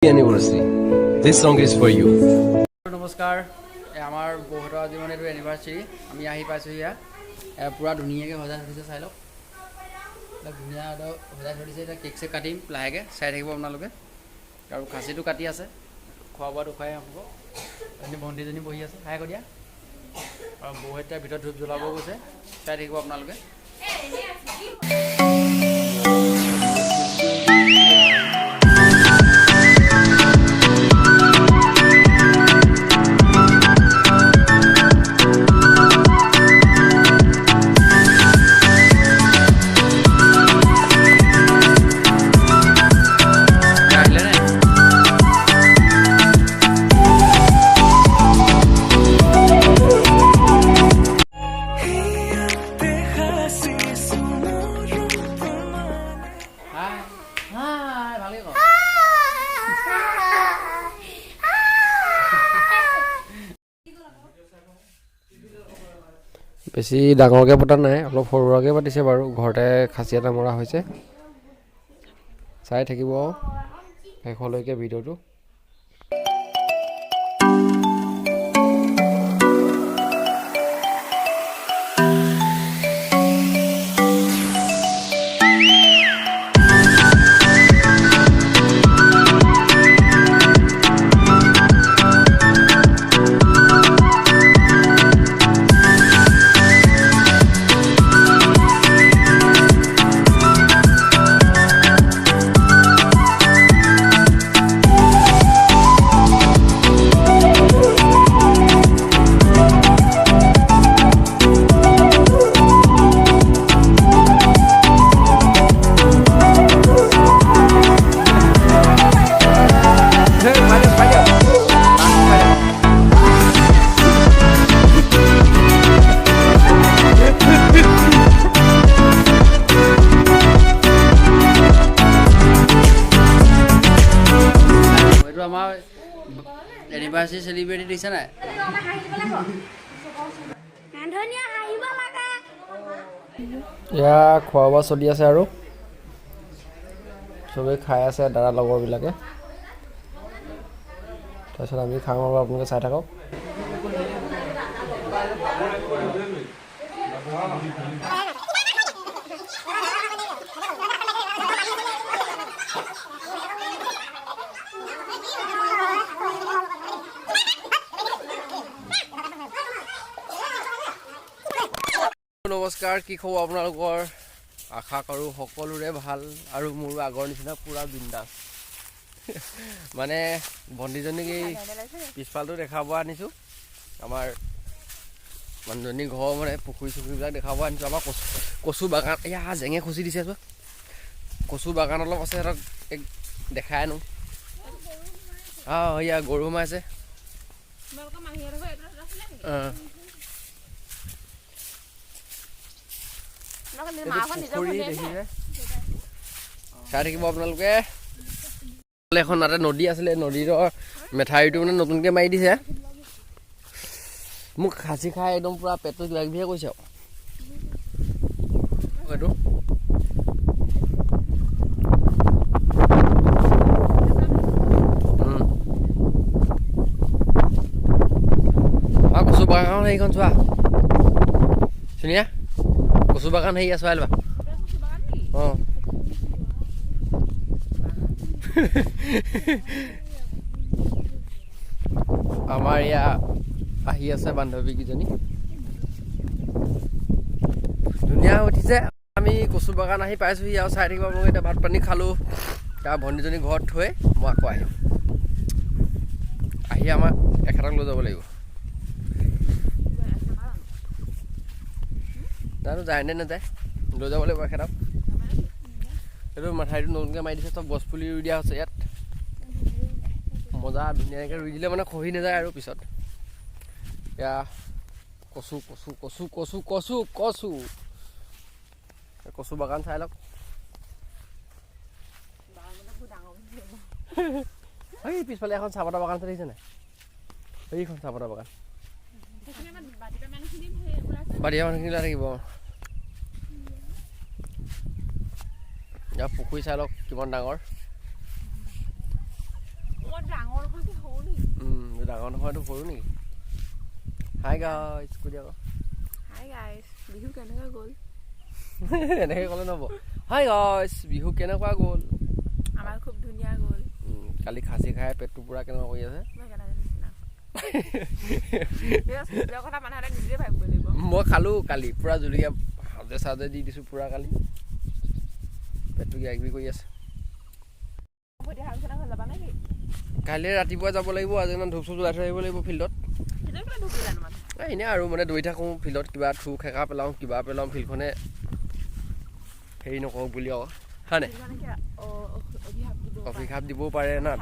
anniversary. This song is for you. নমস্কাৰ আমাৰ বহুত জীৱন এইটো এনিভাৰ্চাৰী আমি আহি পাইছোঁ ইয়া পুৰা ধুনীয়াকৈ সজাই থৈছে চাই লওক ধুনীয়া সজাই থৈছে এতিয়া কেক চেক কাটিম লাহেকৈ চাই থাকিব আপোনালোকে আৰু খাচীটো কাটি আছে খোৱা বোৱাটো খুৱাই হ'ব এজনী ভণ্টিজনী বহি আছে হাই দিয়া আৰু বৌ এতিয়া ভিতৰত ধূপ জ্বলাব গৈছে চাই থাকিব আপোনালোকে বেছি ডাঙৰকৈ পতা নাই অলপ সৰু সুৰাকৈ পাতিছে বাৰু ঘৰতে খাচী এটা মৰা হৈছে চাই থাকিব শেষলৈকে ভিডিঅ'টো আমাৰ এনিভাৰ্চাৰী চেলিব্ৰেট দিছে নাই এয়া খোৱা বোৱা চলি আছে আৰু চবেই খাই আছে দাদা লগৰবিলাকে তাৰপিছত আমি খাম আৰু আপোনালোকে চাই থাকক নমস্কাৰ কি খবৰ আপোনালোকৰ আশা কৰোঁ সকলোৰে ভাল আৰু মোৰ আগৰ নিচিনা পুৰা বিন্দাছ মানে ভণ্টিজনীক এই পিছফালটো দেখাব আনিছোঁ আমাৰ মানুহজনী ঘৰ মানে পুখুৰী চুখুৰীবিলাক দেখাব আনিছোঁ আমাৰ কচু বাগান এয়া জেঙে খুচি দিছে চোৱা কচু বাগান অলপ আছে সিহঁতক দেখাই আনো এয়া গৰু সোমাইছে চাই থাকিব আপোনালোকে এখন তাতে নদী আছিলে নদীৰ মেঠাৰিটো মানে নতুনকৈ মাৰি দিছে মোক খাচী খাই একদম পুৰা পেটটো কিবা কিবিহে কৈছে আৰু এইটো কচু বাগান সেইখন চোৱা ধুনীয়া কচু বাগান হেৰি আছে আইলবা অঁ আমাৰ এয়া আহি আছে বান্ধৱীকেইজনী ধুনীয়া উঠিছে আমি কচু বাগান আহি পাইছোঁহি আৰু চাই থাকিব আপোনালোকে এতিয়া ভাত পানী খালোঁ তাৰ ভণ্টিজনী ঘৰত থৈ মই আকৌ আহিম আহি আমাক এখেতক লৈ যাব লাগিব জানো যায় নে নাযায় লৈ যাব লাগিব এখেতক এইটো মাথাৰিটো নতুনকৈ মাৰি দিছে চব গছ পুলি ৰুই দিয়া হৈছে ইয়াত মজা ধুনীয়াকৈ ৰুই দিলে মানে খহি নাযায় আৰু পিছত এয়া কচু কচু কচু কচু কচু কচু কচু বাগান চাই লওক এই পিছফালে এখন চাহপাতৰ বাগান দেখিছে নাই এইখন চাহপাতৰ বাগান বাৰিয়া মানুহখিনি ওলাই থাকিব পুখুৰী চাই লওক কিমান ডাঙৰ ডাঙৰ নহয়তো সৰু নেকি হাই গাইছ কৈ দিয়া হাই গাইছ বিহু কেনেকুৱা গ'ল এনেকৈ ক'লে নহ'ব হাই গাইছ বিহু কেনেকুৱা গ'ল আমাৰ খুব ধুনীয়া গ'ল কালি খাচী খাই পেটটো পূৰা কেনেকুৱা কৰি আছে মই খালোঁ কালি পূৰা জলকীয়া হাজে চাজে দি দিছোঁ পূৰা কালি পেটটো কিবা কিবি কৰি আছে কাইলৈ ৰাতিপুৱা যাব লাগিব আজি ইমান ধূপ চুপ জ্বলাই থৈ আহিব লাগিব ফিল্ডত এনেই আৰু মানে দৌৰি থাকোঁ ফিল্ডত কিবা থু খেকা পেলাওঁ কিবা পেলাওঁ ফিল্ডখনে হেৰি নকৰোঁ বুলি আৰু হয় নাই অভিশাপ দিবও পাৰে না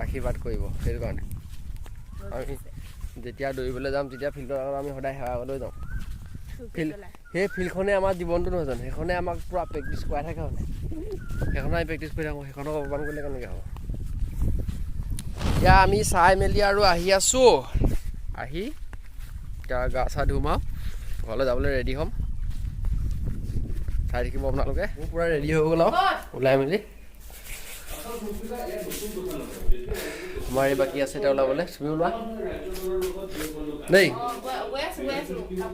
আশীৰ্বাদ কৰিব সেইটো কাৰণে আমি যেতিয়া দৌৰিবলৈ যাম তেতিয়া ফিল্ডৰ আগত আমি সদায় সেৱা কৰিবলৈ যাওঁ সেই ফিল্ডখনে আমাৰ জীৱনটো নহয় জানো সেইখনে আমাক পূৰা প্ৰেক্টিচ কৰাই থাকে মানে সেইখনে আমি প্ৰেক্টিচ কৰি থাকোঁ সেইখনক অপমান কৰিলে কেনেকৈ হ'ব এতিয়া আমি চাই মেলি আৰু আহি আছোঁ আহি এতিয়া গা চা ধুম আৰু ঘৰলৈ যাবলৈ ৰেডি হ'ম চাই থাকিব আপোনালোকে মোৰ পূৰা ৰেডি হৈ গ'ল আৰু ওলাই মেলি আমাৰ এই বাকী আছে এতিয়া ওলাবলৈ তুমি ওলোৱা দেই